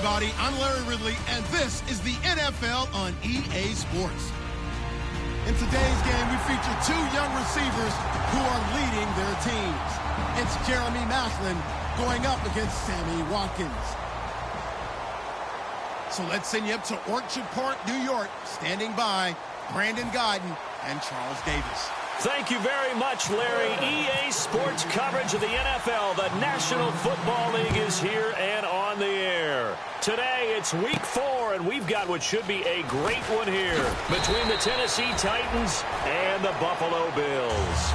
everybody. I'm Larry Ridley, and this is the NFL on EA Sports. In today's game, we feature two young receivers who are leading their teams. It's Jeremy Maclin going up against Sammy Watkins. So let's send you up to Orchard Park, New York. Standing by, Brandon Godden and Charles Davis. Thank you very much, Larry. EA Sports coverage of the NFL. The National Football League is here and on the air. Today, it's Week 4, and we've got what should be a great one here between the Tennessee Titans and the Buffalo Bills.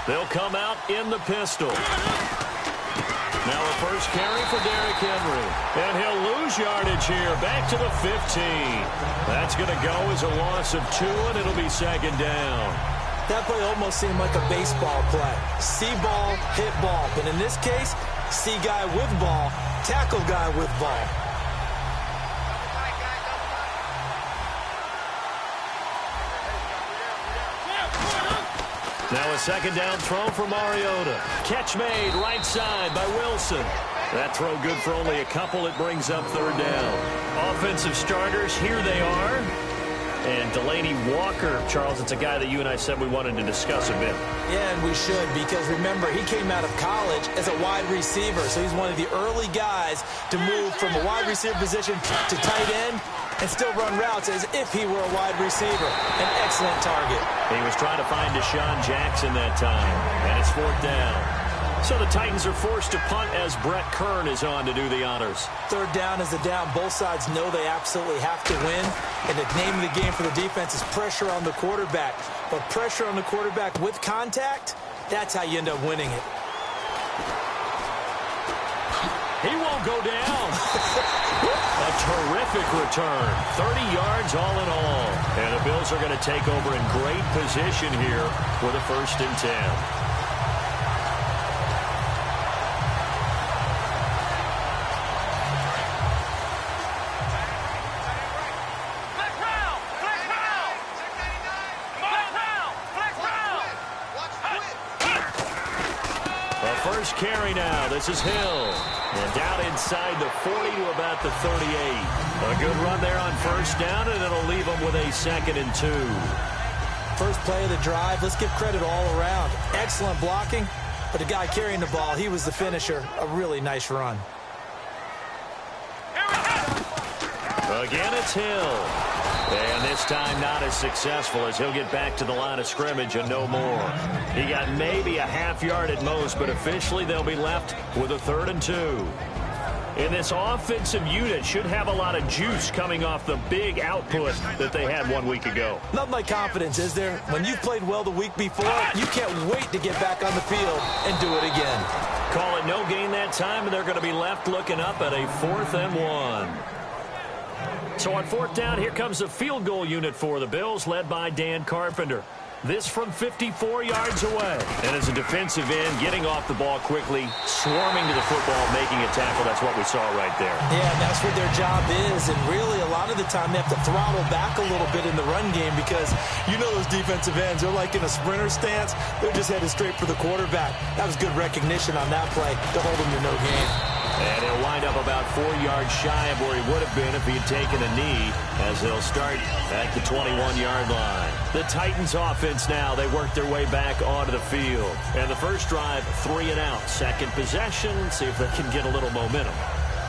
They'll come out in the pistol. Now a first carry for Derrick Henry. And he'll lose yardage here. Back to the 15. That's going to go as a loss of 2, and it'll be second down. That play almost seemed like a baseball play. See ball, hit ball. But in this case, see guy with ball, tackle guy with ball. Now a second down throw for Mariota. Catch made right side by Wilson. That throw good for only a couple. It brings up third down. Offensive starters, here they are. And Delaney Walker, Charles, it's a guy that you and I said we wanted to discuss a bit. Yeah, and we should, because remember, he came out of college as a wide receiver. So he's one of the early guys to move from a wide receiver position to tight end and still run routes as if he were a wide receiver. An excellent target. He was trying to find Deshaun Jackson that time, and it's fourth down. So the Titans are forced to punt as Brett Kern is on to do the honors. Third down is the down. Both sides know they absolutely have to win. And the name of the game for the defense is pressure on the quarterback. But pressure on the quarterback with contact, that's how you end up winning it. He won't go down. A terrific return. 30 yards all in all. And the Bills are going to take over in great position here with a 1st and 10. Carry now. This is Hill. And down inside the 40 to about the 38. A good run there on first down, and it'll leave them with a 2nd and 2. First play of the drive. Let's give credit all around. Excellent blocking, but the guy carrying the ball, he was the finisher. A really nice run. Again, it's Hill. And this time not as successful as he'll get back to the line of scrimmage and no more. He got maybe a half yard at most, but officially they'll be left with a 3rd and 2. And this offensive unit should have a lot of juice coming off the big output that they had 1 week ago. Nothing like confidence, is there? When you've played well the week before, you can't wait to get back on the field and do it again. Call it no gain that time, and they're going to be left looking up at a 4th and 1. So on 4th down, here comes the field goal unit for the Bills, led by Dan Carpenter. This from 54 yards away. And as a defensive end, getting off the ball quickly, swarming to the football, making a tackle. That's what we saw right there. Yeah, that's what their job is. And really, a lot of the time, they have to throttle back a little bit in the run game because you know those defensive ends, they're like in a sprinter stance. They're just headed straight for the quarterback. That was good recognition on that play to hold them to no gain. And he'll wind up about 4 yards shy of where he would have been if he had taken a knee, as they'll start at the 21-yard line. The Titans offense now, they work their way back onto the field. And the first drive, 3 and out. Second possession, see if they can get a little momentum.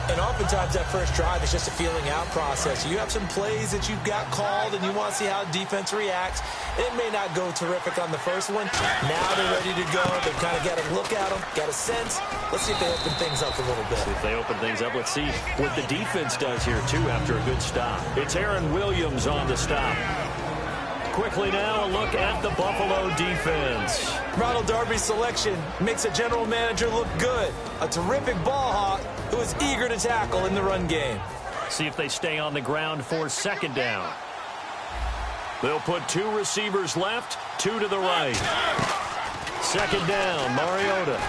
And oftentimes that first drive is just a feeling out process. You have some plays that you've got called and you want to see how defense reacts. It may not go terrific on the first one. Now they're ready to go. They've kind of got to look at them, got a sense. Let's see if they open things up a little bit. See if they open things up. Let's see what the defense does here, too, after a good stop. It's Aaron Williams on the stop. Quickly now, a look at the Buffalo defense. Ronald Darby's selection makes a general manager look good. A terrific ball hawk who is eager to tackle in the run game. See if they stay on the ground for second down. They'll put 2 receivers left, 2 to the right. Second down, Mariota.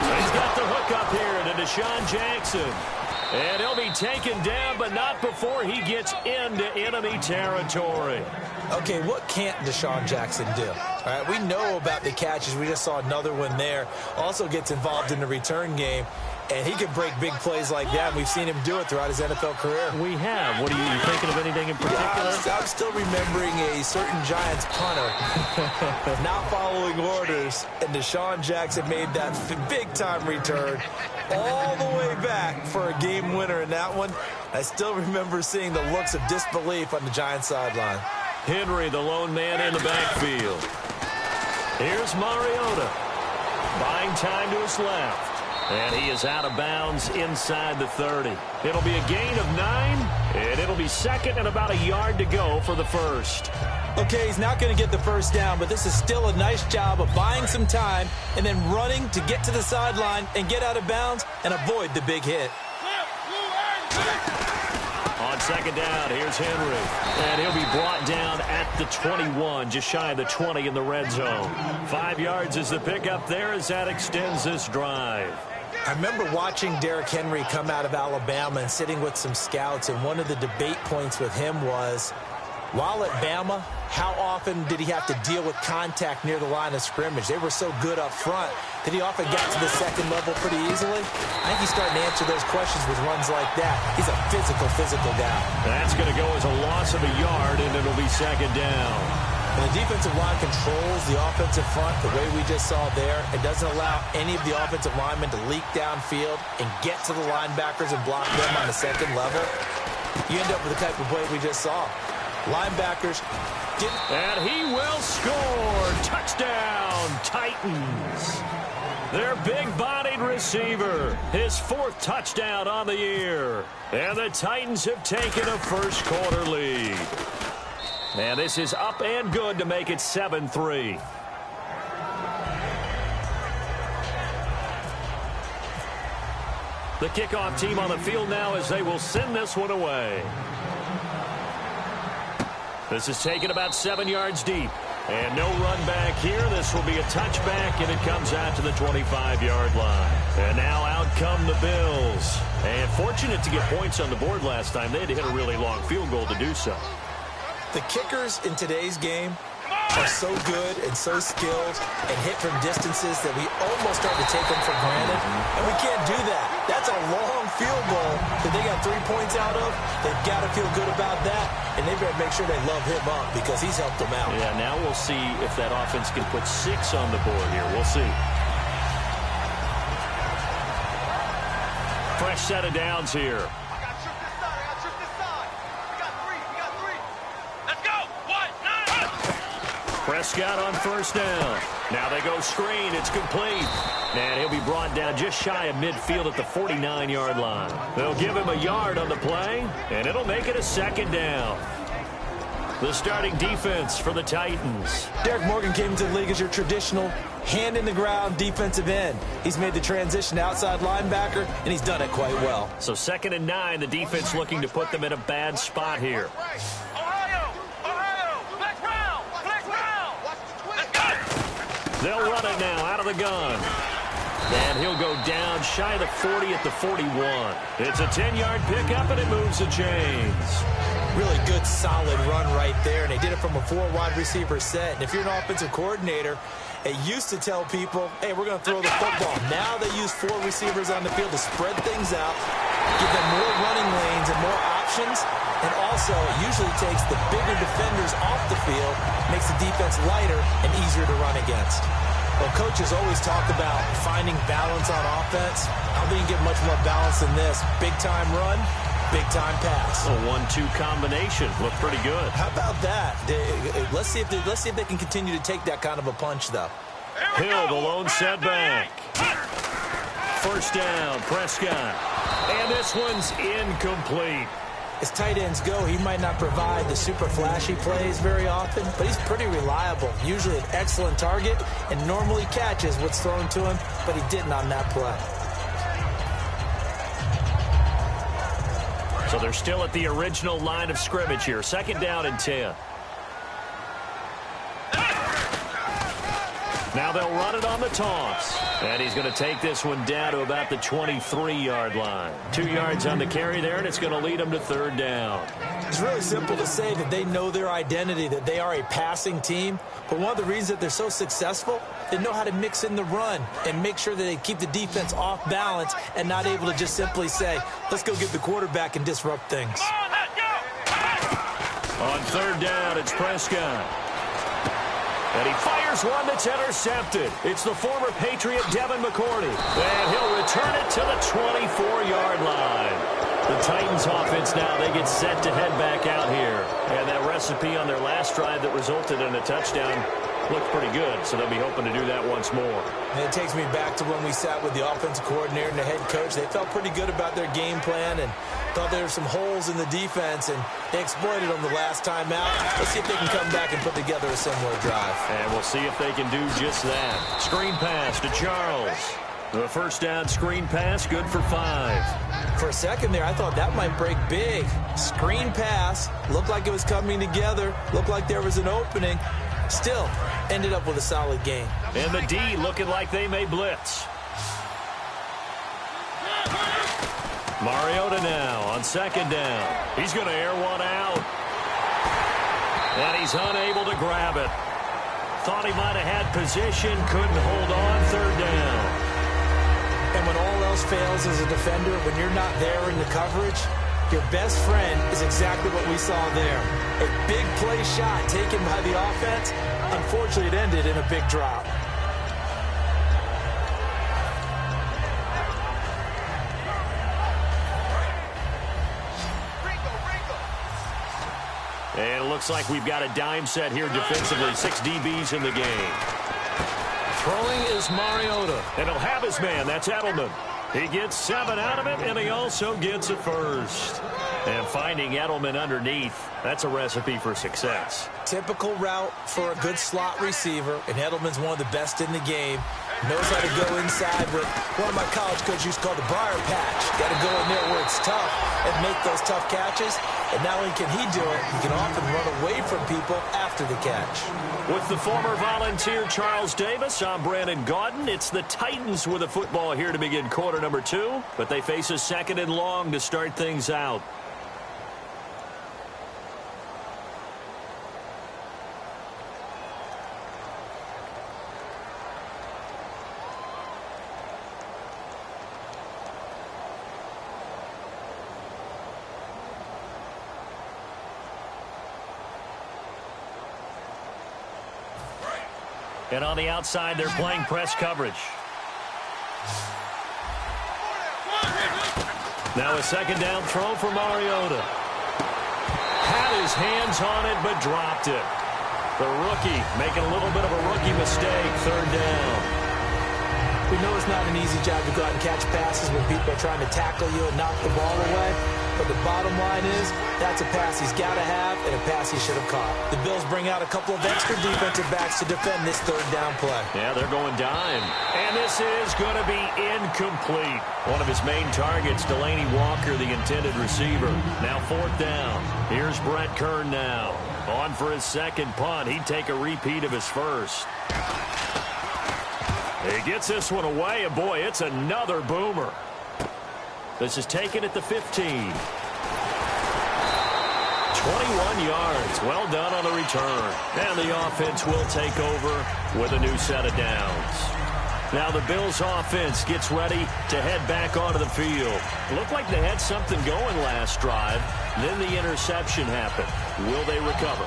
He's got the hook up here to Deshaun Jackson. And he'll be taken down, but not before he gets into enemy territory. Okay, what can't Deshaun Jackson do? All right, we know about the catches. We just saw another one there. Also gets involved in the return game, and he can break big plays like that. We've seen him do it throughout his NFL career. We have. What are you thinking of anything in particular? I'm still remembering a certain Giants punter not following orders, and Deshaun Jackson made that big-time return all the way back for a game winner in that one. I still remember seeing the looks of disbelief on the Giants sideline. Henry, the lone man in the backfield. Here's Mariota. Buying time to his left. And he is out of bounds inside the 30. It'll be a gain of 9, and it'll be second and about a yard to go for the first. Okay, he's not going to get the first down, but this is still a nice job of buying some time and then running to get to the sideline and get out of bounds and avoid the big hit. On second down, here's Henry. And he'll be brought down at the 21, just shy of the 20 in the red zone. 5 yards is the pickup there as that extends this drive. I remember watching Derrick Henry come out of Alabama and sitting with some scouts, and one of the debate points with him was, while at Bama, how often did he have to deal with contact near the line of scrimmage? They were so good up front that he often got to the second level pretty easily. I think he's starting to answer those questions with runs like that. He's a physical guy. That's going to go as a loss of a yard, and it'll be second down. And the defensive line controls the offensive front the way we just saw there. It doesn't allow any of the offensive linemen to leak downfield and get to the linebackers and block them on the second level. You end up with the type of play we just saw. Linebackers didn't. And he will score. Touchdown, Titans. Their big-bodied receiver. His 4th touchdown on the year. And the Titans have taken a first-quarter lead. And this is up and good to make it 7-3. The kickoff team on the field now as they will send this one away. This is taken about 7 yards deep. And no run back here. This will be a touchback, and it comes out to the 25-yard line. And now out come the Bills. And fortunate to get points on the board last time. They had to hit a really long field goal to do so. The kickers in today's game are so good and so skilled and hit from distances that we almost start to take them for granted. And we can't do that. That's a long field goal that they got 3 points out of. They've got to feel good about that. And they better make sure they love him up because he's helped them out. Yeah, now we'll see if that offense can put 6 on the board here. We'll see. Fresh set of downs here. Prescott on first down. Now they go screen. It's complete. And he'll be brought down just shy of midfield at the 49-yard line. They'll give him a yard on the play, and it'll make it a second down. The starting defense for the Titans. Derek Morgan came into the league as your traditional hand-in-the-ground defensive end. He's made the transition to outside linebacker, and he's done it quite well. So 2nd and 9, the defense looking to put them in a bad spot here. They'll run it now out of the gun. And he'll go down shy of the 40 at the 41. It's a 10-yard pickup, and it moves the chains. Really good, solid run right there. And they did it from a 4-wide receiver set. And if you're an offensive coordinator, it used to tell people, hey, we're going to throw the football. Now they use 4 receivers on the field to spread things out, give them more running lanes and more options. And also, it usually takes the bigger defenders off the field, makes the defense lighter and easier to run against. Well, coaches always talk about finding balance on offense. I don't think you get much more balance than this. Big-time run, big-time pass. A 1-2 combination. Looked pretty good. How about that? Let's see if they can continue to take that kind of a punch, though. Hill, the lone setback. First down, Prescott. And this one's incomplete. As tight ends go, he might not provide the super flashy plays very often, but he's pretty reliable. Usually an excellent target and normally catches what's thrown to him, but he didn't on that play. So they're still at the original line of scrimmage here. 2nd down and 10. Now they'll run it on the toss. And he's going to take this one down to about the 23-yard line. 2 yards on the carry there, and it's going to lead them to third down. It's really simple to say that they know their identity, that they are a passing team. But one of the reasons that they're so successful, they know how to mix in the run and make sure that they keep the defense off balance and not able to just simply say, let's go get the quarterback and disrupt things. On third down, it's Prescott. And he fires one that's intercepted. It's the former Patriot Devin McCourty. And he'll return it to the 24-yard line. The Titans offense now, they get set to head back out here. And that recipe on their last drive that resulted in a touchdown looked pretty good, so they'll be hoping to do that once more. And it takes me back to when we sat with the offensive coordinator and the head coach. They felt pretty good about their game plan and thought there were some holes in the defense, and they exploited them the last time out. Let's see if they can come back and put together a similar drive. And we'll see if they can do just that. Screen pass to Charles. The first down screen pass, good for 5. For a second there, I thought that might break big. Screen pass, looked like it was coming together, looked like there was an opening. Still, ended up with a solid game. And the D looking like they may blitz. Mariota now on second down. He's going to air one out. And he's unable to grab it. Thought he might have had position, couldn't hold on, third down. And when all else fails as a defender, when you're not there in the coverage, your best friend is exactly what we saw there. A big play shot taken by the offense. Unfortunately, it ended in a big drop. And it looks like we've got a dime set here defensively. 6 DBs in the game. Throwing is Mariota. And he'll have his man. That's Edelman. He gets 7 out of it, and he also gets a first. And finding Edelman underneath, that's a recipe for success. Typical route for a good slot receiver, and Edelman's one of the best in the game. Knows how to go inside what one of my college coaches used to call the briar patch. Got to go in there where it's tough and make those tough catches. And not only can he do it, he can often run away from people after the catch. With the former Volunteer Charles Davis, I'm Brandon Gaudin. It's the Titans with a football here to begin quarter number 2, but they face a second and long to start things out. And on the outside, they're playing press coverage. Now a second down throw for Mariota. Had his hands on it, but dropped it. The rookie making a little bit of a rookie mistake, third down. We know it's not an easy job to go out and catch passes when people are trying to tackle you and knock the ball away. But the bottom line is, that's a pass he's got to have and a pass he should have caught. The Bills bring out a couple of extra defensive backs to defend this third down play. Yeah, they're going dime. And this is going to be incomplete. One of his main targets, Delaney Walker, the intended receiver. Now fourth down. Here's Brett Kern now. On for his second punt. He'd take a repeat of his first. He gets this one away, and boy, it's another boomer. This is taken at the 15. 21 yards. Well done on the return. And the offense will take over with a new set of downs. Now the Bills offense gets ready to head back onto the field. Looked like they had something going last drive. Then the interception happened. Will they recover?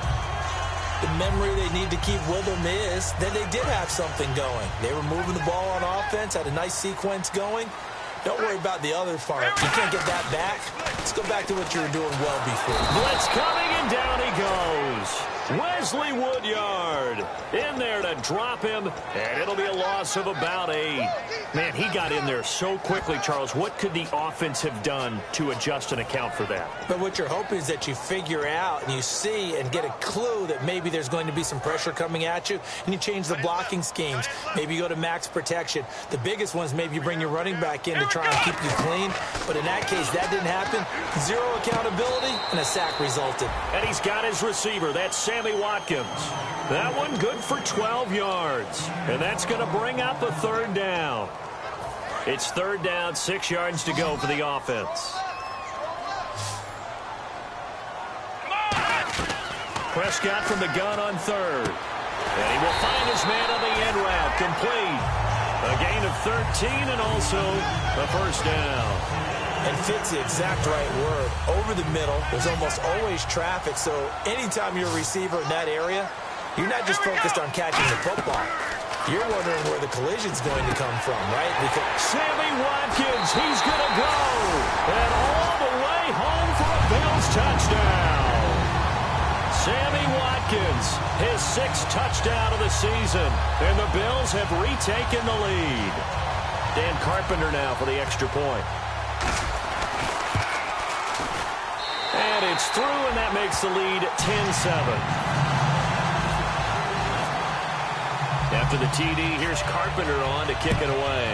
The memory they need to keep with them is that they did have something going. They were moving the ball on offense, had a nice sequence going. Don't worry about the other part. You can't get that back. Let's go back to what you were doing well before. Blitz coming, and down he goes. Wesley Woodyard in there to drop him, and it'll be a loss of about 8. Man, he got in there so quickly, Charles. What could the offense have done to adjust and account for that? But what you're hoping is that you figure out and you see and get a clue that maybe there's going to be some pressure coming at you, and you change the blocking schemes. Maybe you go to max protection. The biggest one is maybe you bring your running back in to try and keep you clean. But in that case, that didn't happen. 0 accountability, and a sack resulted. And he's got his receiver. That's Sammy Watkins. That one good for 12 yards. And that's going to bring up a third down. It's third down, 6 yards to go for the offense. Prescott from the gun on third. And he will find his man on the end route. Complete. A gain of 13 and also a first down. And fits the exact right word. Over the middle, there's almost always traffic. So anytime you're a receiver in that area, you're not just focused on catching the football. You're wondering where the collision's going to come from, right? Because Sammy Watkins, he's going to go. And all the way home for a Bills touchdown. Sammy Watkins, his 6th touchdown of the season. And the Bills have retaken the lead. Dan Carpenter now for the extra point. And it's through, and that makes the lead 10-7. After the TD, here's Carpenter on to kick it away.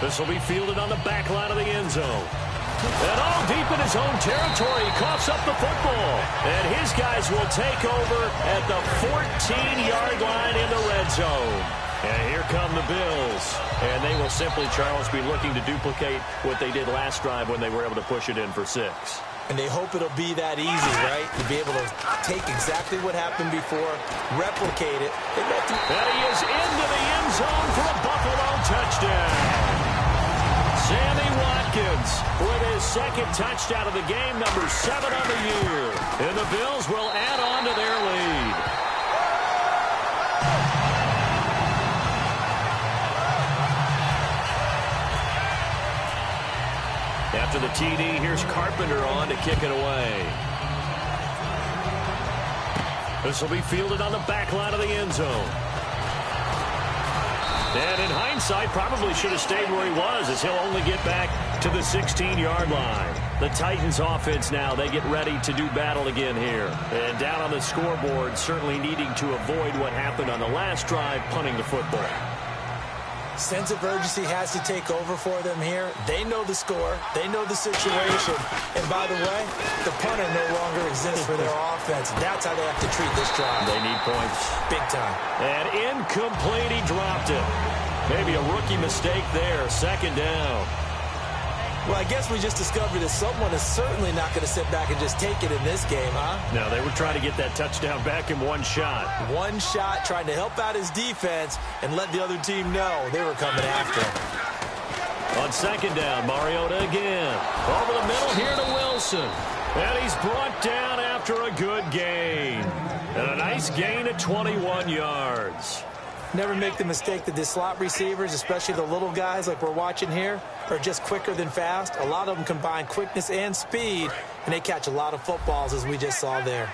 This will be fielded on the back line of the end zone. And all deep in his own territory, he coughs up the football. And his guys will take over at the 14-yard line in the red zone. And here come the Bills. And they will simply, Charles, be looking to duplicate what they did last drive when they were able to push it in for 6. And they hope it'll be that easy, right? To be able to take exactly what happened before, replicate it. And he is into the end zone for a Buffalo touchdown. Sammy Watkins with his 2nd touchdown of the game, number 7 on the year. And the Bills will add on to their lead. After the TD, here's Carpenter on to kick it away. This will be fielded on the back line of the end zone. And in hindsight, probably should have stayed where he was, as he'll only get back to the 16-yard line. The Titans offense now, they get ready to do battle again here. And down on the scoreboard, certainly needing to avoid what happened on the last drive, punting the football. Sense of urgency has to take over for them here. They know the score. They know the situation. And by the way, the punter no longer exists for their offense. That's how they have to treat this drive. They need points. Big time. And incomplete, he dropped it. Maybe a rookie mistake there. 2nd down. Well, I guess we just discovered that someone is certainly not going to sit back and just take it in this game, huh? No, they were trying to get that touchdown back in one shot. One shot, trying to help out his defense and let the other team know they were coming after him. On 2nd down, Mariota again. Over the middle here to Wilson. And he's brought down after a good gain. And a nice gain of 21 yards. Never make the mistake that the slot receivers, especially the little guys like we're watching here, are just quicker than fast. A lot of them combine quickness and speed, and they catch a lot of footballs, as we just saw there.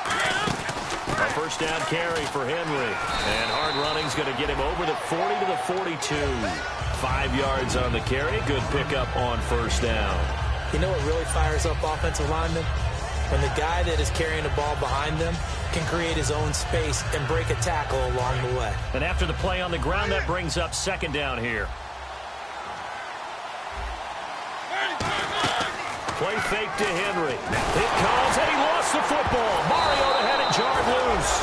A first down carry for Henry. And hard running's going to get him over the 40 to the 42. 5 yards on the carry. Good pickup on first down. You know what really fires up offensive linemen? When the guy that is carrying the ball behind them can create his own space and break a tackle along the way. And after the play on the ground, that brings up 2nd down here. Play fake to Henry. It comes, and he lost the football. Mariota had it jarred loose.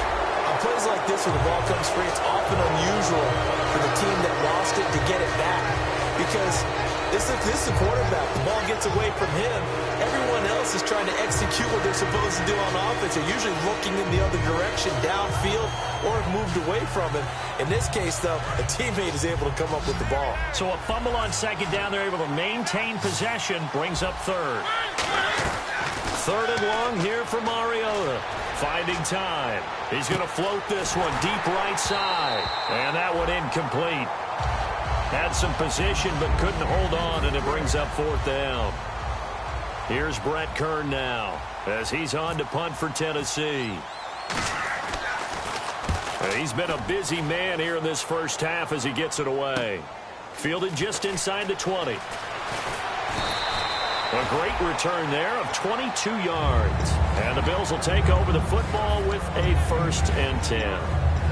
On plays like this, when the ball comes free, it's often unusual for the team that lost it to get it back. Because this is the quarterback. The ball gets away from him. Everyone else is trying to execute what they're supposed to do on offense. They're usually looking in the other direction, downfield, or have moved away from him. In this case, though, a teammate is able to come up with the ball. So a fumble on 2nd down. They're able to maintain possession. Brings up 3rd. 3rd and long here for Mariota. Finding time. He's going to float this one deep right side. And that one incomplete. Had some position but couldn't hold on, and it brings up 4th down. Here's Brett Kern now as he's on to punt for Tennessee. He's been a busy man here in this first half as he gets it away. Fielded just inside the 20. A great return there of 22 yards. And the Bills will take over the football with a 1st and 10.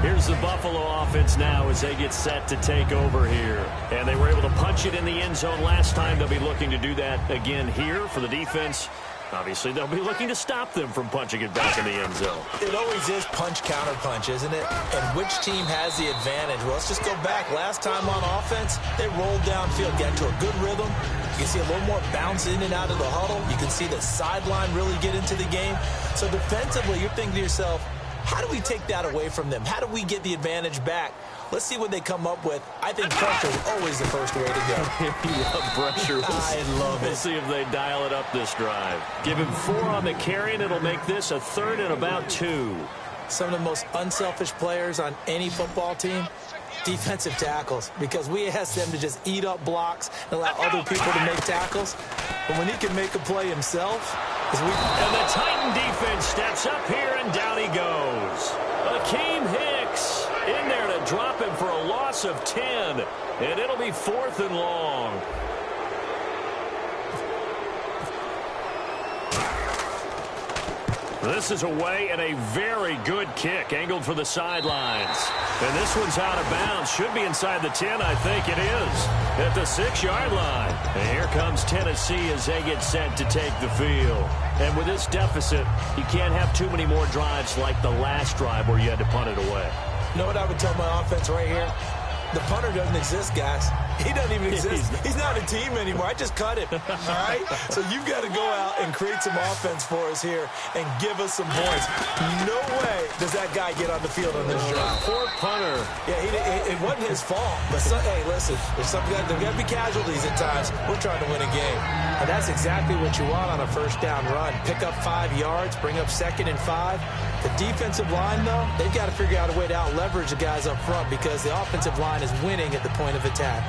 Here's the Buffalo offense now as they get set to take over here. And they were able to punch it in the end zone last time. They'll be looking to do that again here for the defense. Obviously, they'll be looking to stop them from punching it back in the end zone. It always is punch-counter-punch, isn't it? And which team has the advantage? Well, let's just go back. Last time on offense, they rolled downfield, got into a good rhythm. You can see a little more bounce in and out of the huddle. You can see the sideline really get into the game. So defensively, you're thinking to yourself, how do we take that away from them? How do we get the advantage back? Let's see what they come up with. I think pressure is always the first way to go. You love pressure. I love it. We'll see if they dial it up this drive. Give him 4 on the carry, and it'll make this a 3rd and about 2. Some of the most unselfish players on any football team, defensive tackles, because we ask them to just eat up blocks and allow other people to make tackles. But when he can make a play himself, and the Titan defense steps up here, and down he goes. Akeem Hicks in there to drop him for a loss of 10, and it'll be 4th and long. This is away, and a very good kick angled for the sidelines. And this one's out of bounds. Should be inside the 10, I think it is. At the 6-yard line. And here comes Tennessee as they get set to take the field. And with this deficit, you can't have too many more drives like the last drive where you had to punt it away. You know what I would tell my offense right here? The punter doesn't exist, guys. He doesn't even exist. He's not a team anymore. I just cut him. All right? So you've got to go out and create some offense for us here and give us some points. No way does that guy get on the field on this drive. Poor punter. Yeah, it wasn't his fault. But, hey, listen, there's got to be casualties at times. We're trying to win a game. And that's exactly what you want on a first down run. Pick up 5 yards, bring up 2nd and 5. The defensive line, though, they've got to figure out a way to out-leverage the guys up front because the offensive line is winning at the point of attack.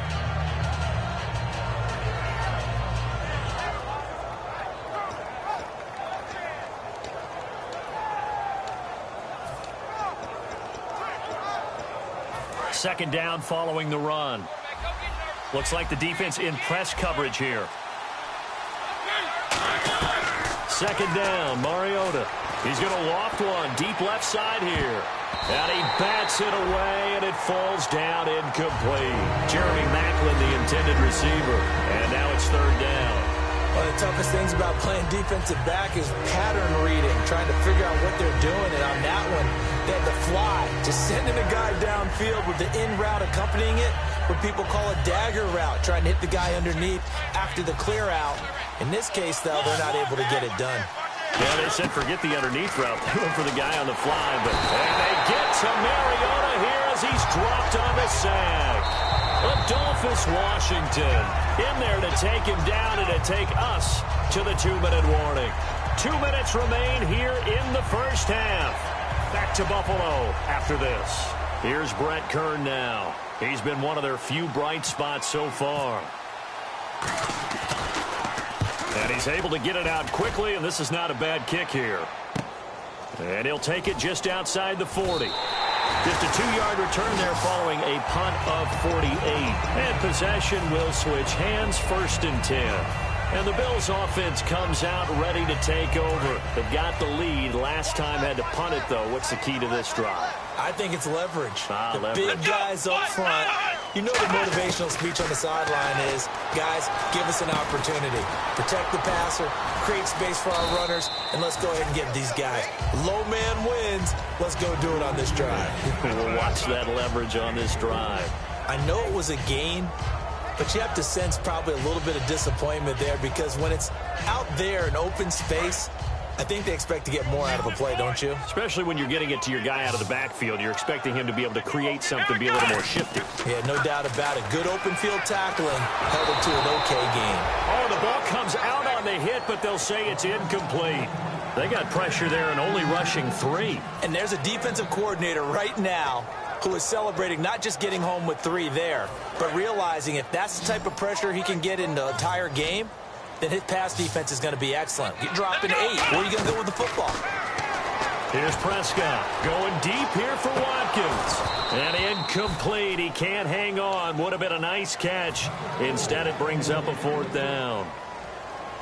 Second down following the run. Looks like the defense in press coverage here. Second down, Mariota. He's going to loft one deep left side here. And he bats it away, and it falls down incomplete. Jeremy Maclin, the intended receiver. And now it's 3rd down. One of the toughest things about playing defensive back is pattern reading, trying to figure out what they're doing. And on that one, they had the fly, just sending a guy downfield with the in route accompanying it, what people call a dagger route, trying to hit the guy underneath after the clear out. In this case, though, they're not able to get it done. Yeah, they said forget the underneath route. They went for the guy on the fly, but and they get to Mariota here as he's dropped on the sack. Adolphus Washington in there to take him down and to take us to the 2-minute warning. 2 minutes remain here in the first half. Back to Buffalo after this. Here's Brett Kern now. He's been one of their few bright spots so far. And he's able to get it out quickly, and this is not a bad kick here. And he'll take it just outside the 40. Just a 2-yard return there following a punt of 48. And possession will switch hands, 1st and 10. And the Bills offense comes out ready to take over. They've got the lead. Last time had to punt it, though. What's the key to this drive? I think it's leverage. Leverage. Big guys up front. You know the motivational speech on the sideline is, guys, give us an opportunity. Protect the passer, create space for our runners, and let's go ahead and get these guys. Low man wins. Let's go do it on this drive. We'll watch that leverage on this drive. I know it was a gain, but you have to sense probably a little bit of disappointment there because when it's out there in open space, I think they expect to get more out of a play, don't you? Especially when you're getting it to your guy out of the backfield. You're expecting him to be able to create something, be a little more shifty. Yeah, no doubt about it. Good open field tackling held it to an okay game. Oh, the ball comes out on the hit, but they'll say it's incomplete. They got pressure there and only rushing 3. And there's a defensive coordinator right now who is celebrating not just getting home with 3 there, but realizing if that's the type of pressure he can get in the entire game, then his pass defense is going to be excellent. You're dropping 8. Where are you going to go with the football? Here's Prescott going deep here for Watkins. And incomplete. He can't hang on. Would have been a nice catch. Instead, it brings up a 4th down.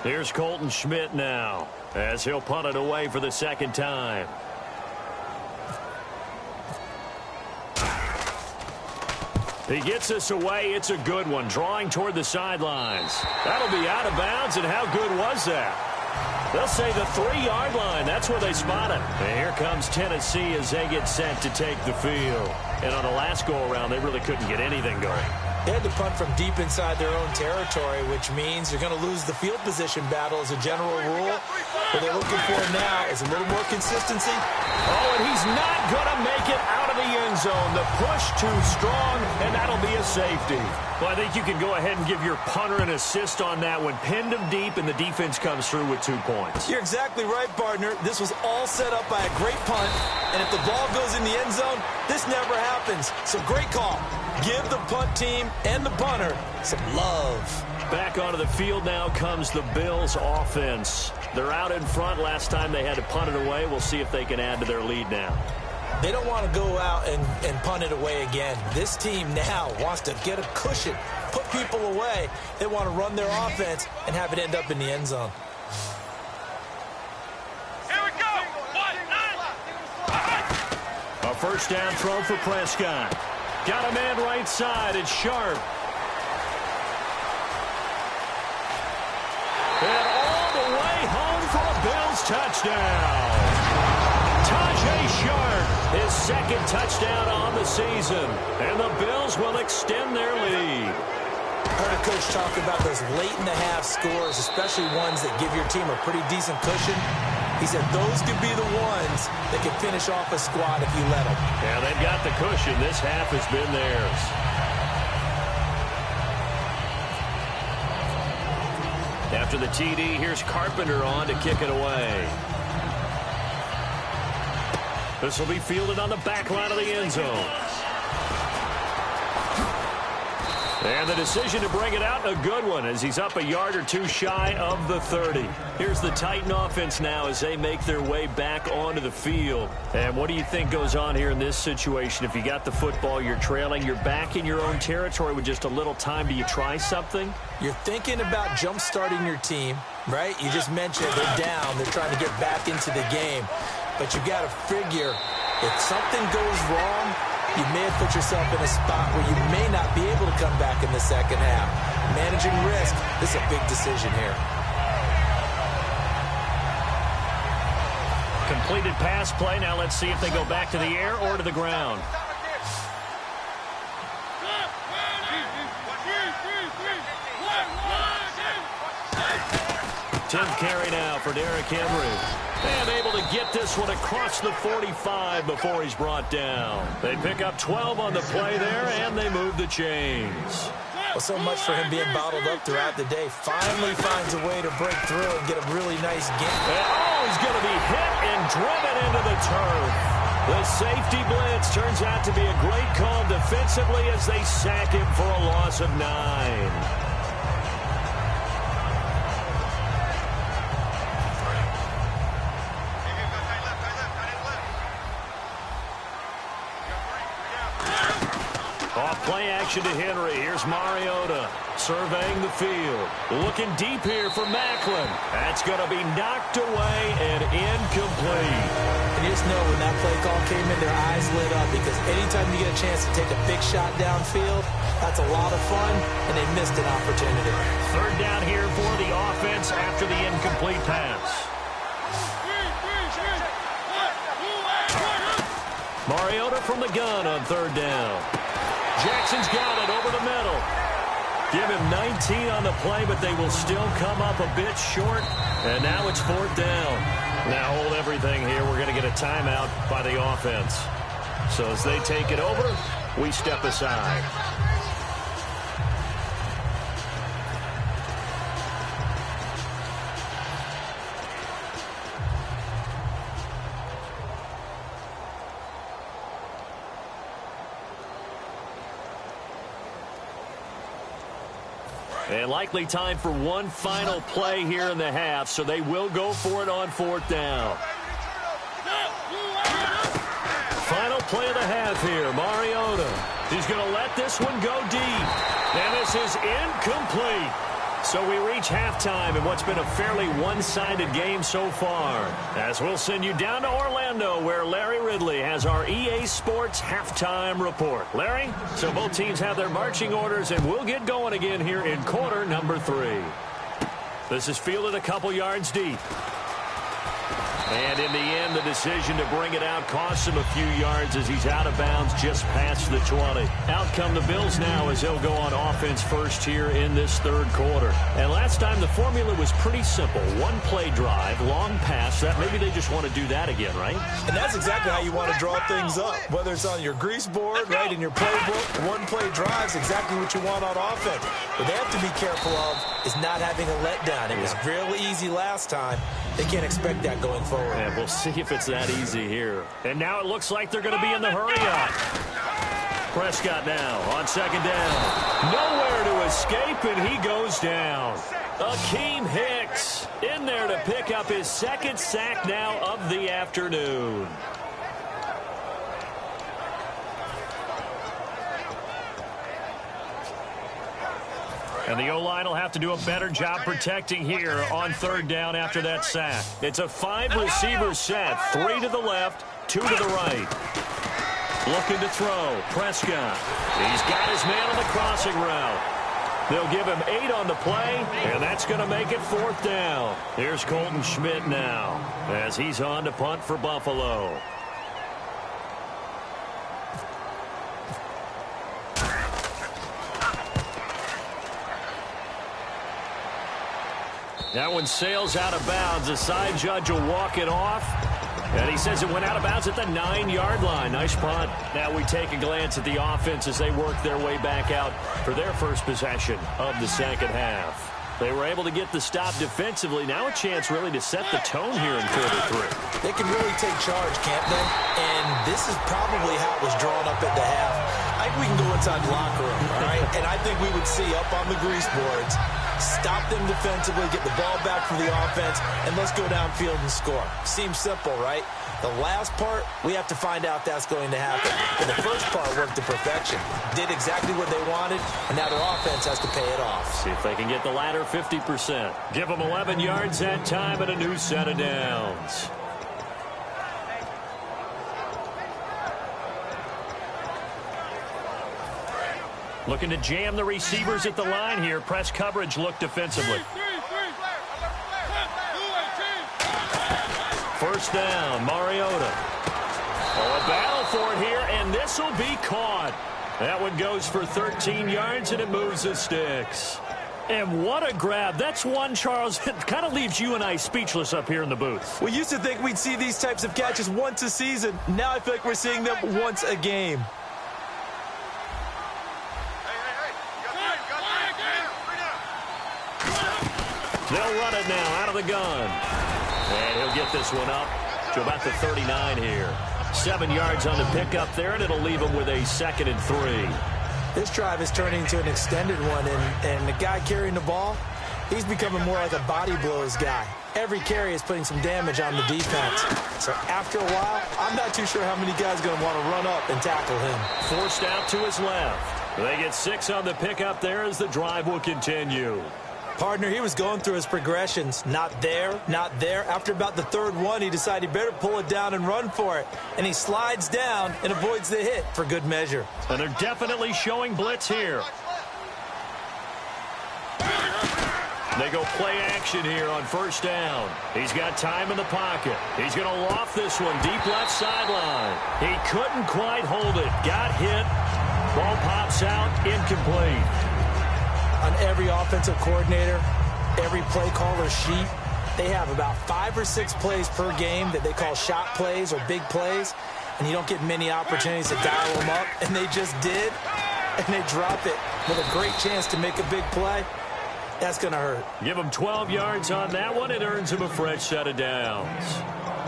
Here's Colton Schmidt now as he'll punt it away for the 2nd time. He gets this away. It's a good one, drawing toward the sidelines. That'll be out of bounds, and how good was that? They'll say the 3-yard line. That's where they spot it. And here comes Tennessee as they get set to take the field. And on the last go-around, they really couldn't get anything going. They had to punt from deep inside their own territory, which means you're going to lose the field position battle as a general rule. What they're looking for now is a little more consistency. Oh, and he's not going to make it out of the end zone. The push too strong, and that'll be a safety. Well, I think you can go ahead and give your punter an assist on that one. Pinned him deep, and the defense comes through with 2 points. You're exactly right, partner. This was all set up by a great punt, and if the ball goes in the end zone, this never happens. So great call. Give the punt team and the punter some love. Back onto the field now comes the Bills offense. They're out in front. Last time they had to punt it away. We'll see if they can add to their lead now. They don't want to go out and punt it away again. This team now wants to get a cushion, put people away. They want to run their offense and have it end up in the end zone. Here we go. A first down throw for Prescott. Got a man right side. It's Sharp. And all the way home for a Bills touchdown. Tajay Sharp, his second touchdown on the season. And the Bills will extend their lead. I heard a coach talk about those late-in-the-half scores, especially ones that give your team a pretty decent cushion. He said those could be the ones that can finish off a squad if you let them. Yeah, they've got the cushion. This half has been theirs. After the TD, here's Carpenter on to kick it away. This will be fielded on the back line of the end zone. And the decision to bring it out, a good one, as he's up a yard or two shy of the 30. Here's the Titan offense now as they make their way back onto the field. And what do you think goes on here in this situation? If you got the football, you're trailing, you're back in your own territory with just a little time. Do you try something? You're thinking about jump-starting your team, right? You just mentioned they're down. They're trying to get back into the game. But you got to figure if something goes wrong, you may have put yourself in a spot where you may not be able to come back in the second half. Managing risk, this is a big decision here. Completed pass play. Now let's see if they go back to the air or to the ground. 10th carry now for Derrick Henry. And able to get this one across the 45 before he's brought down. They pick up 12 on the play there, and they move the chains. Well, so much for him being bottled up throughout the day. Finally finds a way to break through and get a really nice game. And, oh, he's going to be hit and driven into the turf. The safety blitz turns out to be a great call defensively as they sack him for a loss of 9. Play action to Henry. Here's Mariota surveying the field. Looking deep here for Macklin. That's going to be knocked away and incomplete. And you just know when that play call came in, their eyes lit up because anytime you get a chance to take a big shot downfield, that's a lot of fun, and they missed an opportunity. Third down here for the offense after the incomplete pass. Mariota from the gun on third down. Jackson's got it over the middle. Give him 19 on the play, but they will still come up a bit short. And now it's fourth down. Now hold everything here. We're going to get a timeout by the offense. So as they take it over, we step aside. And likely time for one final play here in the half, so they will go for it on fourth down. Final play of the half here, Mariota. He's going to let this one go deep. And this is incomplete. So we reach halftime in what's been a fairly one-sided game so far. As we'll send you down to Orlando, where Larry Ridley has our EA Sports halftime report. Larry, so both teams have their marching orders, and we'll get going again here in quarter number 3. This is fielded a couple yards deep. And in the end, the decision to bring it out costs him a few yards as he's out of bounds just past the 20. Out come the Bills now as he'll go on offense first here in this third quarter. And last time, the formula was pretty simple. One-play drive, long pass. That maybe they just want to do that again, right? And that's exactly how you want to draw things up. Whether it's on your grease board, right, in your playbook, one-play drive is exactly what you want on offense. What they have to be careful of is not having a letdown. It was really easy last time. They can't expect that going forward. Yeah, we'll see if it's that easy here. And now it looks like they're going to be in the hurry-up. Prescott now on second down. Nowhere to escape, and he goes down. Akeem Hicks in there to pick up his second sack now of the afternoon. And the O-line will have to do a better job protecting here on third down after that sack. It's a 5-receiver set, 3 to the left, 2 to the right. Looking to throw, Prescott. He's got his man on the crossing route. They'll give him 8 on the play, and that's going to make it 4th down. Here's Colton Schmidt now as he's on to punt for Buffalo. That one sails out of bounds. The side judge will walk it off. And he says it went out of bounds at the 9-yard line. Nice punt. Now we take a glance at the offense as they work their way back out for their first possession of the second half. They were able to get the stop defensively. Now a chance really to set the tone here in quarter 3. They can really take charge, can't they? And this is probably how it was drawn up at the half. I think we can go inside the locker room, all right? And I think we would see up on the grease boards, stop them defensively, get the ball back from the offense, and let's go downfield and score. Seems simple, right? The last part, we have to find out that's going to happen. But the first part worked to perfection. Did exactly what they wanted, and now their offense has to pay it off. See if they can get the latter 50%. Give them 11 yards that time and a new set of downs. Looking to jam the receivers at the line here. Press coverage look defensively. First down, Mariota. Oh, a battle for it here, and this will be caught. That one goes for 13 yards, and it moves the sticks. And what a grab. That's one, Charles, it kind of leaves you and I speechless up here in the booth. We used to think we'd see these types of catches once a season. Now I feel like we're seeing them once a game. They'll run it now out of the gun. And he'll get this one up to about the 39 here. 7 yards on the pickup there, and it'll leave him with a 2nd and 3. This drive is turning into an extended one, and the guy carrying the ball, he's becoming more like a body blows guy. Every carry is putting some damage on the defense. So after a while, I'm not too sure how many guys are going to want to run up and tackle him. Forced out to his left. They get 6 on the pickup there as the drive will continue. Partner, he was going through his progressions. Not there, not there. After about the 3rd one, he decided he better pull it down and run for it. And he slides down and avoids the hit for good measure. And they're definitely showing blitz here. They go play action here on first down. He's got time in the pocket. He's going to loft this one deep left sideline. He couldn't quite hold it. Got hit. Ball pops out, incomplete. On every offensive coordinator, every play caller sheet, they have about 5 or 6 plays per game that they call shot plays or big plays, and you don't get many opportunities to dial them up, and they just did, and they drop it with a great chance to make a big play. That's going to hurt. Give him 12 yards on that one. It earns him a fresh set of downs.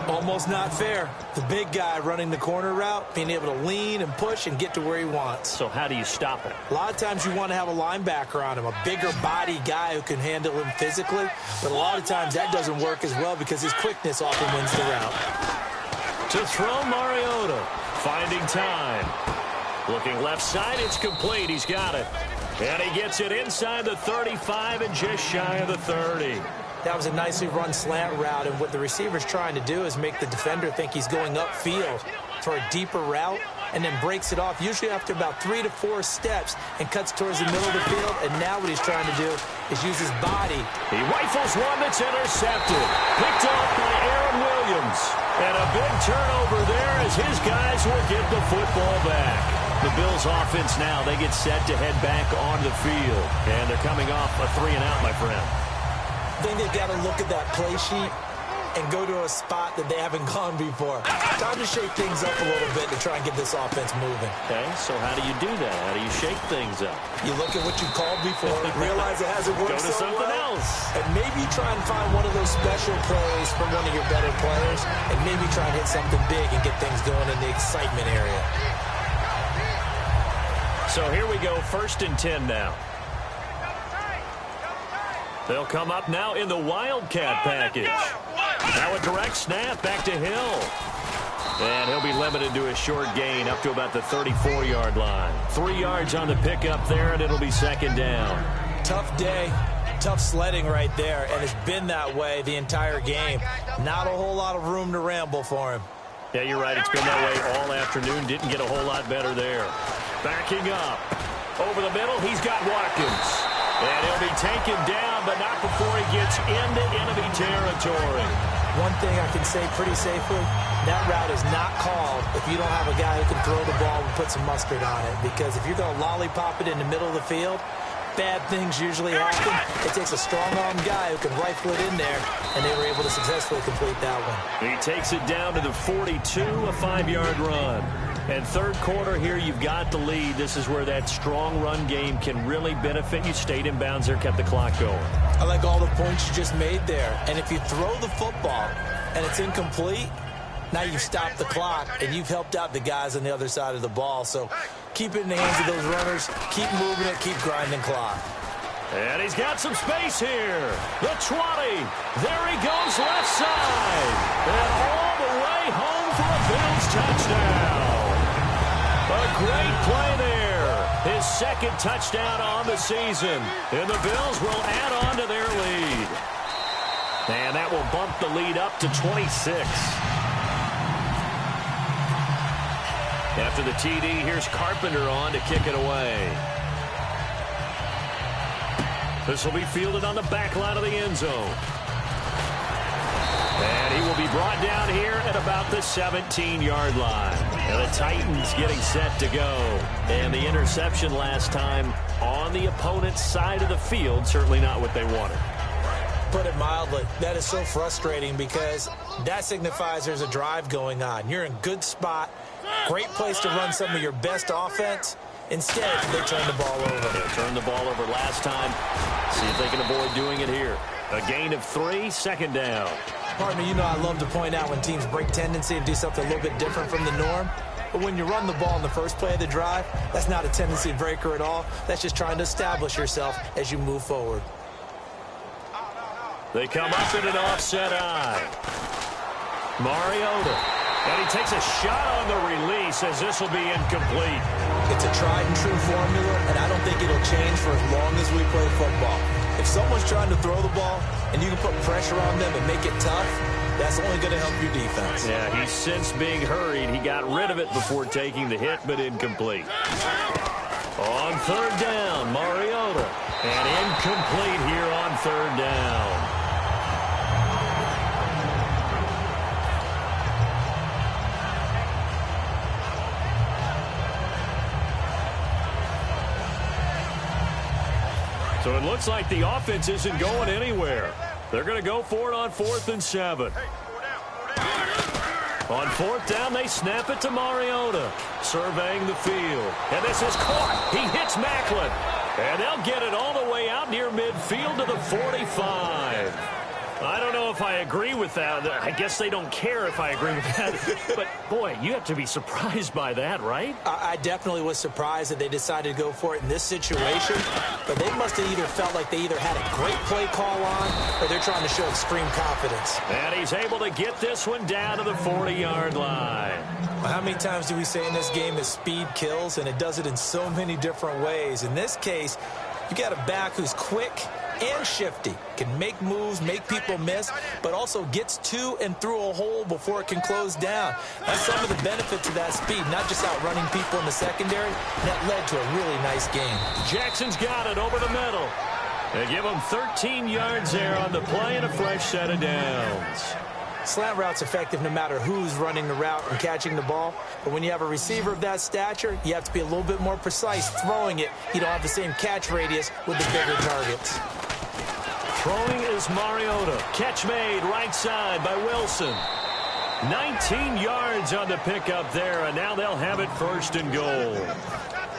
Almost not fair. The big guy running the corner route, being able to lean and push and get to where he wants. So how do you stop it? A lot of times you want to have a linebacker on him, a bigger body guy who can handle him physically. But a lot of times that doesn't work as well because his quickness often wins the route. To throw, Mariota. Finding time. Looking left side, it's complete. He's got it. And he gets it inside the 35 and just shy of the 30. That was a nicely run slant route, and what the receiver's trying to do is make the defender think he's going upfield for a deeper route, and then breaks it off, usually after about 3 to 4 steps, and cuts towards the middle of the field. And now what he's trying to do is use his body. He rifles one that's intercepted. Picked off by Aaron Williams. And a big turnover there as his guys will get the football back. The Bills offense now, they get set to head back on the field. And they're coming off a 3-and-out, my friend. I think they've got to look at that play sheet and go to a spot that they haven't gone before. Time to shake things up a little bit to try and get this offense moving. Okay, so how do you do that? How do you shake things up? You look at what you called before, realize it hasn't worked so well. Go to something else. And maybe try and find one of those special plays from one of your better players, and maybe try and hit something big and get things going in the excitement area. So here we go, 1st and 10 now. They'll come up now in the Wildcat package. Now a direct snap back to Hill. And he'll be limited to a short gain up to about the 34-yard line. 3 yards on the pickup there, and it'll be 2nd down. Tough day, tough sledding right there, and it's been that way the entire game. Not a whole lot of room to ramble for him. Yeah, you're right. It's been that way all afternoon. Didn't get a whole lot better there. Backing up. Over the middle, he's got Watkins. And he'll be taken down, but not before he gets into enemy territory. One thing I can say pretty safely, that route is not called if you don't have a guy who can throw the ball and put some mustard on it. Because if you're going to lollipop it in the middle of the field, bad things usually happen. It takes a strong-arm guy who can rifle it in there, and they were able to successfully complete that one. He takes it down to the 42, a 5-yard run. And 3rd quarter here, you've got the lead. This is where that strong run game can really benefit you. Stayed in bounds there, kept the clock going. I like all the points you just made there. And if you throw the football and it's incomplete, now you've stopped the clock and you've helped out the guys on the other side of the ball. So keep it in the hands of those runners. Keep moving it. Keep grinding clock. And he's got some space here. The 20. There he goes left side. And all the way home for a Bills touchdown. A great play there. His 2nd touchdown on the season. And the Bills will add on to their lead. And that will bump the lead up to 26. After the TD, here's Carpenter on to kick it away. This will be fielded on the back line of the end zone. And he will be brought down here at about the 17-yard line. And the Titans getting set to go. And the interception last time on the opponent's side of the field, certainly not what they wanted. Put it mildly, that is so frustrating because that signifies there's a drive going on. You're in good spot, great place to run some of your best offense. Instead, they turn the ball over. They turned the ball over last time. See if they can avoid doing it here. A gain of 3, 2nd down. Partner, you know I love to point out when teams break tendency and do something a little bit different from the norm. But when you run the ball in the first play of the drive, that's not a tendency breaker at all. That's just trying to establish yourself as you move forward. They come up in an offset eye. Mariota. And he takes a shot on the release as this will be incomplete. It's a tried-and-true formula, and I don't think it'll change for as long as we play football. If someone's trying to throw the ball and you can put pressure on them and make it tough, that's only going to help your defense. Yeah, he's since being hurried. He got rid of it before taking the hit, but incomplete. On 3rd down, Mariota. And incomplete here on 3rd down. So it looks like the offense isn't going anywhere. They're going to go for it on 4th and 7. On 4th down, they snap it to Mariota, surveying the field. And this is caught. He hits Macklin. And they'll get it all the way out near midfield to the 45. I don't know if I agree with that. I guess they don't care if I agree with that. But, boy, you have to be surprised by that, right? I definitely was surprised that they decided to go for it in this situation. But they must have either felt like they either had a great play call on or they're trying to show extreme confidence. And he's able to get this one down to the 40-yard line. Well, how many times do we say in this game that speed kills, and it does it in so many different ways. In this case, you got a back who's quick and shifty, can make moves, make people miss, but also gets to and through a hole before it can close down. That's some of the benefits of that speed, not just outrunning people in the secondary. That led to a really nice game. Jackson's got it over the middle. They give him 13 yards there on the play and a fresh set of downs. Slant route's effective no matter who's running the route and catching the ball. But when you have a receiver of that stature, you have to be a little bit more precise throwing it. You don't have the same catch radius with the bigger targets. Throwing is Mariota. Catch made right side by Wilson. 19 yards on the pickup there, and now they'll have it first and goal.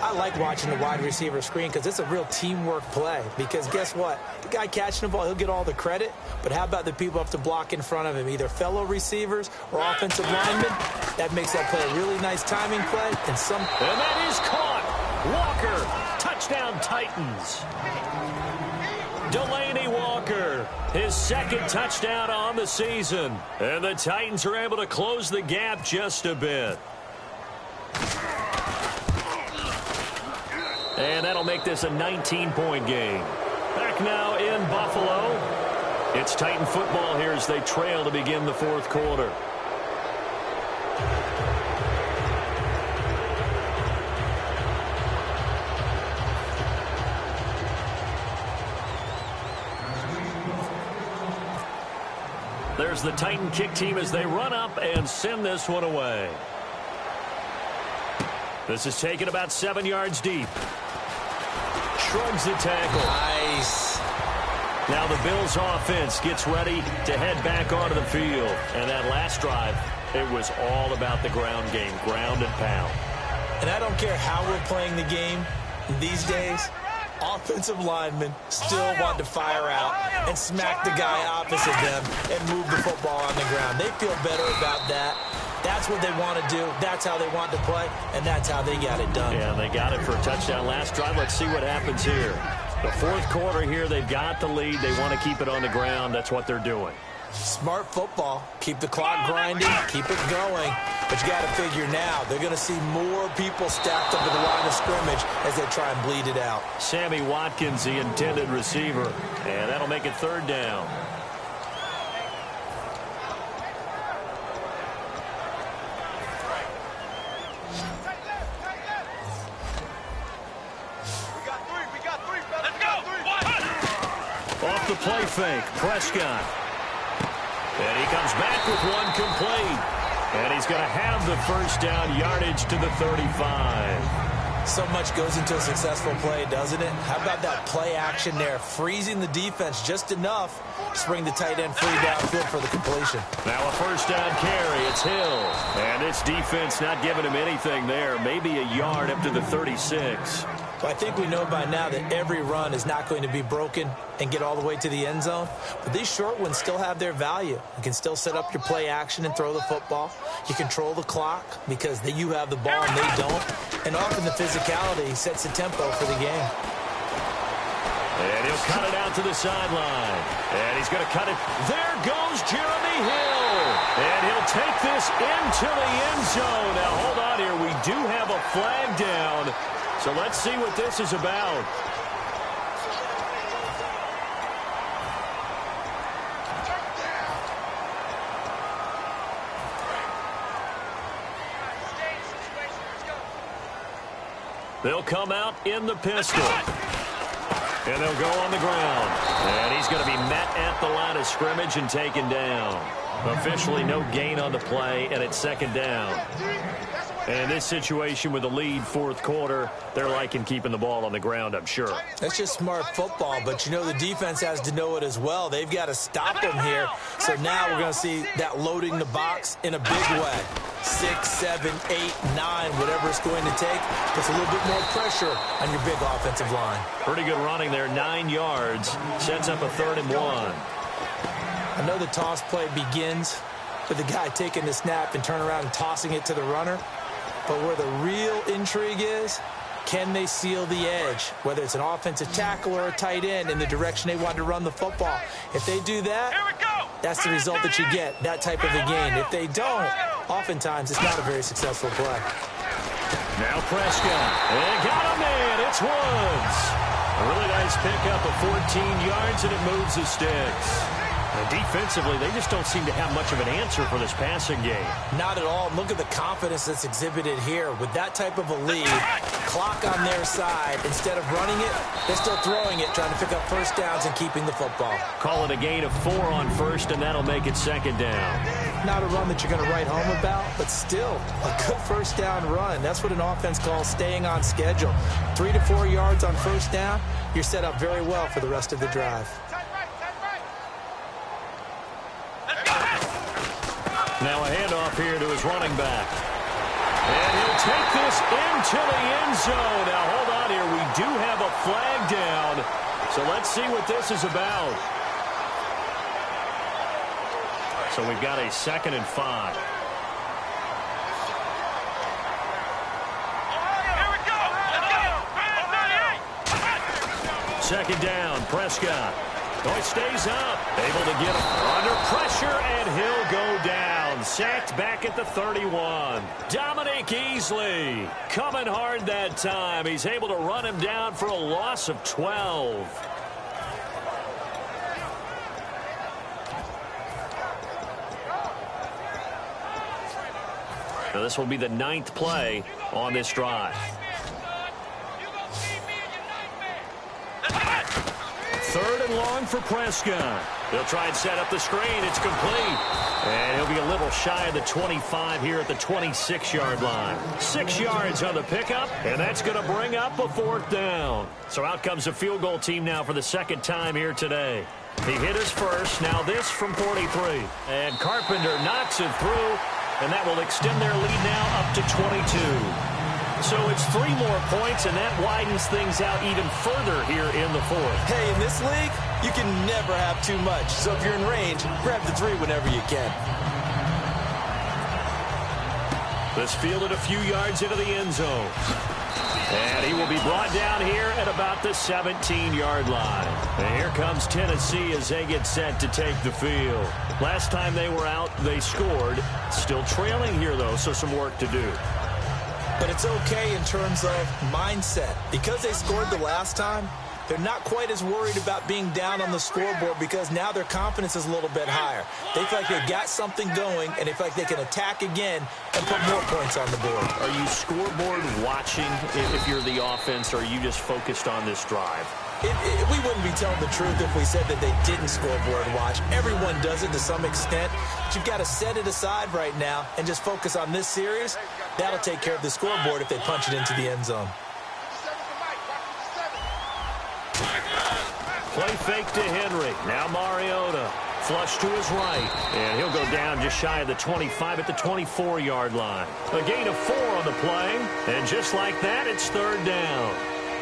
I like watching the wide receiver screen because it's a real teamwork play. Because guess what? The guy catching the ball, he'll get all the credit. But how about the people up to block in front of him, either fellow receivers or offensive linemen? That makes that play a really nice timing play. And that is caught. Walker, touchdown Titans. Delaney Walker, his second touchdown on the season. And the Titans are able to close the gap just a bit. And that'll make this a 19-point game. Back now in Buffalo. It's Titan football here as they trail to begin the fourth quarter. There's the Titan kick team as they run up and send this one away. This is taken about 7 yards deep. Shrugs the tackle. Nice. Now the Bills offense gets ready to head back onto the field. And that last drive, it was all about the ground game, ground and pound. And I don't care how we're playing the game these days, offensive linemen still want to fire out and smack the guy opposite them and move the football on the ground. They feel better about that. That's what they want to do. That's how they want to play, and that's how they got it done. Yeah, they got it for a touchdown last drive. Let's see what happens here. The fourth quarter here, they've got the lead. They want to keep it on the ground. That's what they're doing. Smart football. Keep the clock grinding. Keep it going. But you got to figure now, they're going to see more people stacked up at the line of scrimmage as they try and bleed it out. Sammy Watkins, the intended receiver. And that'll make it third down. Off the play fake, Prescott. And he comes back with one complete. And he's going to have the first down, yardage to the 35. So much goes into a successful play, doesn't it? How about that play action there, freezing the defense just enough to bring the tight end free downfield for the completion. Now a first down carry, it's Hill. And this defense not giving him anything there, maybe a yard up to the 36. Well, I think we know by now that every run is not going to be broken and get all the way to the end zone. But these short ones still have their value. You can still set up your play action and throw the football. You control the clock because you have the ball and they don't. And often the physicality sets the tempo for the game. And he'll cut it out to the sideline. And he's going to cut it. There goes Jeremy Hill. And he'll take this into the end zone. Now, hold on here. We do have a flag down. So let's see what this is about. They'll come out in the pistol. And they'll go on the ground. And he's going to be met at the line of scrimmage and taken down. Officially no gain on the play, and it's second down. And in this situation with the lead fourth quarter, they're liking keeping the ball on the ground, I'm sure. That's just smart football, but you know the defense has to know it as well. They've got to stop them here. So now we're going to see that loading the box in a big way. 6, 7, 8, 9, whatever it's going to take. Puts a little bit more pressure on your big offensive line. Pretty good running there, 9 yards. Sets up a 3rd and 1. I know the toss play begins with the guy taking the snap and turn around and tossing it to the runner. But where the real intrigue is, can they seal the edge? Whether it's an offensive tackle or a tight end in the direction they want to run the football. If they do that, that's the result that you get, that type of a gain. If they don't, oftentimes it's not a very successful play. Now Prescott. And got him in. It's Woods. A really nice pickup of 14 yards, and it moves the sticks. And defensively, they just don't seem to have much of an answer for this passing game. Not at all. Look at the confidence that's exhibited here. With that type of a lead, clock on their side, instead of running it, they're still throwing it, trying to pick up first downs and keeping the football. Call it a gain of 4 on first, and that'll make it second down. Not a run that you're going to write home about, but still a good first down run. That's what an offense calls staying on schedule. 3 to 4 yards on first down, you're set up very well for the rest of the drive. Now a handoff here to his running back. And he'll take this into the end zone. Now hold on here. We do have a flag down. So let's see what this is about. So we've got a 2nd and 5. Second down, Prescott. Oh, he stays up. Able to get him under pressure, and he'll go down. Sacked back at the 31. Dominic Easley coming hard that time. He's able to run him down for a loss of 12. Now this will be the 9th play on this drive. 3rd and long for Prescott. He'll try and set up the screen. It's complete. And he'll be a little shy of the 25 here at the 26-yard line. 6 yards on the pickup, and that's going to bring up a 4th down. So out comes the field goal team now for the 2nd time here today. He hit his first. Now this from 43. And Carpenter knocks it through, and that will extend their lead now up to 22. So it's 3 more points, and that widens things out even further here in the 4th. Hey, in this league, you can never have too much. So if you're in range, grab the 3 whenever you can. This fielded a few yards into the end zone. And he will be brought down here at about the 17-yard line. And here comes Tennessee as they get set to take the field. Last time they were out, they scored. Still trailing here, though, so some work to do. But it's okay in terms of mindset. Because they scored the last time, they're not quite as worried about being down on the scoreboard because now their confidence is a little bit higher. They feel like they've got something going, and they feel like they can attack again and put more points on the board. Are you scoreboard watching if you're the offense, or are you just focused on this drive? We wouldn't be telling the truth if we said that they didn't scoreboard watch. Everyone does it to some extent. But you've got to set it aside right now and just focus on this series. That'll take care of the scoreboard if they punch it into the end zone. Play fake to Henry. Now Mariota. Flush to his right. And he'll go down just shy of the 25 at the 24-yard line. A gain of 4 on the play. And just like that, it's 3rd down.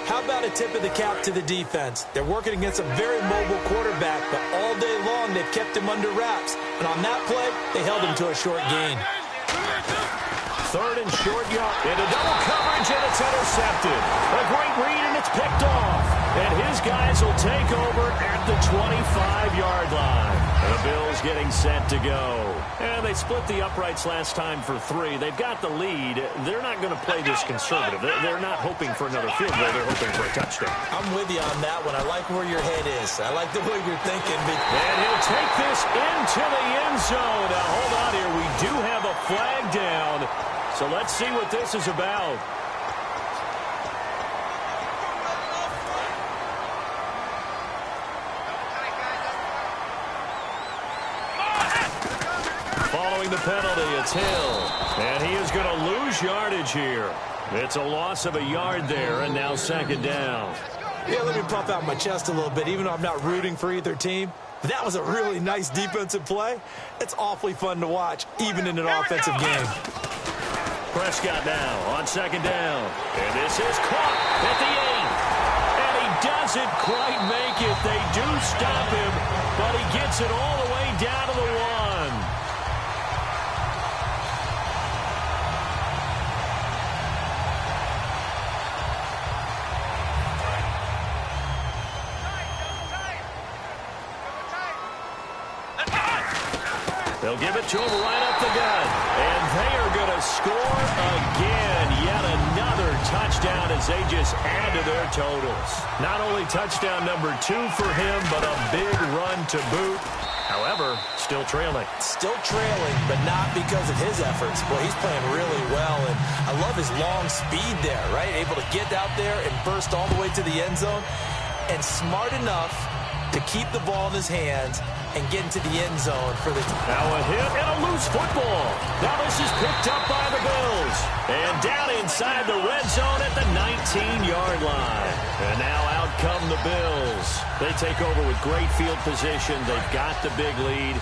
How about a tip of the cap to the defense? They're working against a very mobile quarterback, but all day long they've kept him under wraps. And on that play, they held him to a short gain. 3rd and short yard. Into double coverage, and it's intercepted. A great read, and it's picked off. And his guys will take over at the 25-yard line. And the Bills getting set to go. And they split the uprights last time for 3. They've got the lead. They're not going to play this conservative. They're not hoping for another field goal. They're hoping for a touchdown. I'm with you on that one. I like where your head is. I like the way you're thinking. And he'll take this into the end zone. Now, hold on here. We do have a flag down. So let's see what this is about. Following the penalty, it's Hill. And he is going to lose yardage here. It's a loss of a yard there, and now 2nd down. Yeah, let me puff out my chest a little bit, even though I'm not rooting for either team. That was a really nice defensive play. It's awfully fun to watch, even in an offensive game. Prescott now on 2nd down. And this is caught at the 8. And he doesn't quite make it. They do stop him, but he gets it all the way down to the 1. They'll give it to him right up the gut. And score again. Yet another touchdown as they just add to their totals. Not only touchdown number 2 for him, but a big run to boot. However, still trailing. Still trailing, but not because of his efforts. Boy, he's playing really well, and I love his long speed there, right? Able to get out there and burst all the way to the end zone, and smart enough to keep the ball in his hands and get into the end zone for the... Now a hit and a loose football. Now this is picked up by the Bills. And down inside the red zone at the 19-yard line. And now out come the Bills. They take over with great field position. They've got the big lead.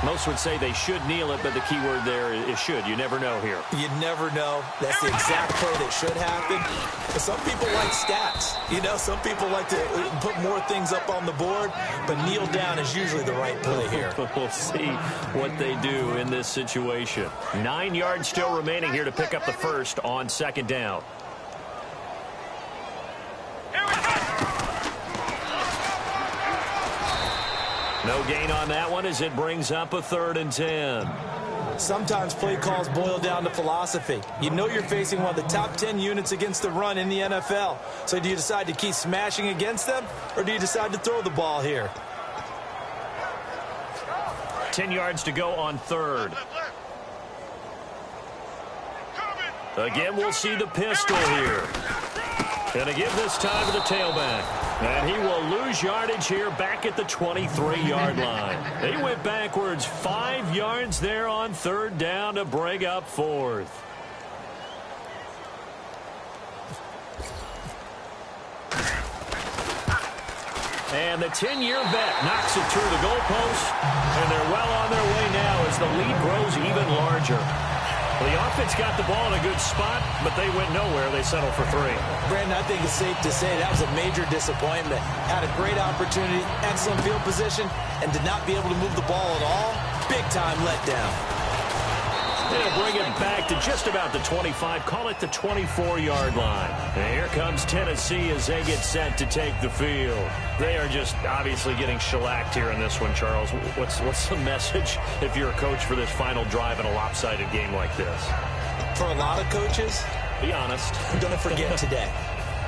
Most would say they should kneel it, but the key word there is should. You never know here. You never know. That's the exact play that should happen. But some people like stats. You know, some people like to put more things up on the board, but kneel down is usually the right play here. We'll see what they do in this situation. 9 yards still remaining here to pick up the first on second down. No gain on that one as it brings up a 3rd and 10. Sometimes play calls boil down to philosophy. You know you're facing one of the top 10 units against the run in the NFL. So do you decide to keep smashing against them, or do you decide to throw the ball here? 10 yards to go on 3rd. Again, we'll see the pistol here. And again this time to the tailback. And he will lose yardage here back at the 23-yard line. He went backwards 5 yards there on 3rd down to bring up 4th. And the 10-year vet knocks it through the goalpost. And they're well on their way now as the lead grows even larger. The offense got the ball in a good spot, but they went nowhere. They settled for 3. Brandon, I think it's safe to say that was a major disappointment. Had a great opportunity, excellent field position, and did not be able to move the ball at all. Big-time letdown. They'll bring it back to just about the 25, call it the 24-yard line. And here comes Tennessee as they get set to take the field. They are just obviously getting shellacked here in this one, Charles. What's the message if you're a coach for this final drive in a lopsided game like this? For a lot of coaches, be honest. Don't forget today.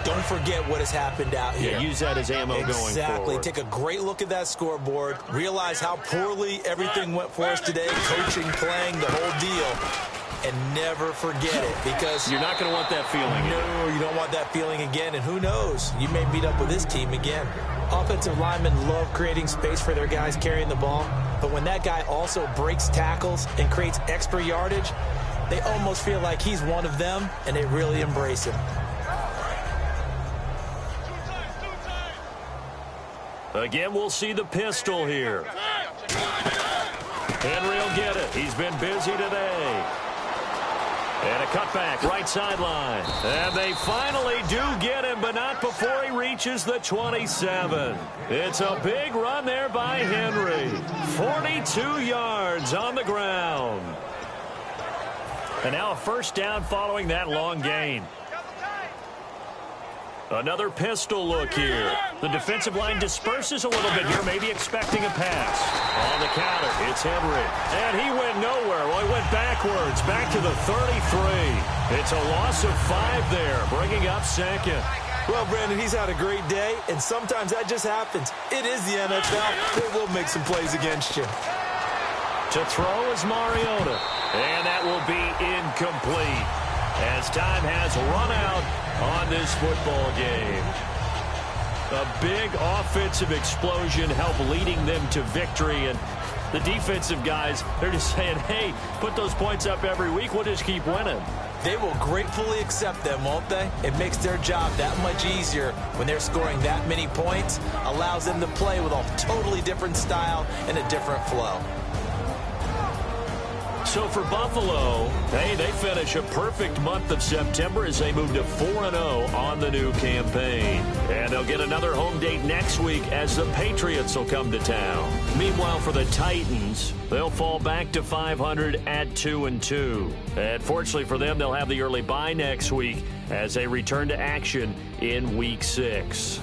Don't forget what has happened out here. Yeah, use that as ammo going forward. Exactly. Take a great look at that scoreboard. Realize how poorly everything went for us today. Coaching, playing, the whole deal. And never forget it, because you're not going to want that feeling again. No, you don't want that feeling again. And who knows? You may meet up with this team again. Offensive linemen love creating space for their guys carrying the ball. But when that guy also breaks tackles and creates extra yardage, they almost feel like he's one of them, and they really embrace him. Again, we'll see the pistol here. Henry will get it. He's been busy today. And a cutback, right sideline. And they finally do get him, but not before he reaches the 27. It's a big run there by Henry. 42 yards on the ground. And now a first down following that long gain. Another pistol look here. The defensive line disperses a little bit here, maybe expecting a pass. On the counter, it's Henry. And he went nowhere. Well, he went backwards, back to the 33. It's a loss of 5 there, bringing up second. Well, Brandon, he's had a great day, and sometimes that just happens. It is the NFL. They will make some plays against you. To throw is Mariota. And that will be incomplete as time has run out on this football game. A big offensive explosion helped leading them to victory, and the defensive guys, they're just saying, hey, put those points up every week, we'll just keep winning. They will gratefully accept them, won't they? It makes their job that much easier when they're scoring that many points, allows them to play with a totally different style and a different flow. So for Buffalo, hey, they finish a perfect month of September as they move to 4-0 on the new campaign. And they'll get another home date next week as the Patriots will come to town. Meanwhile, for the Titans, they'll fall back to 500 at 2-2. And fortunately for them, they'll have the early bye next week as they return to action in Week 6.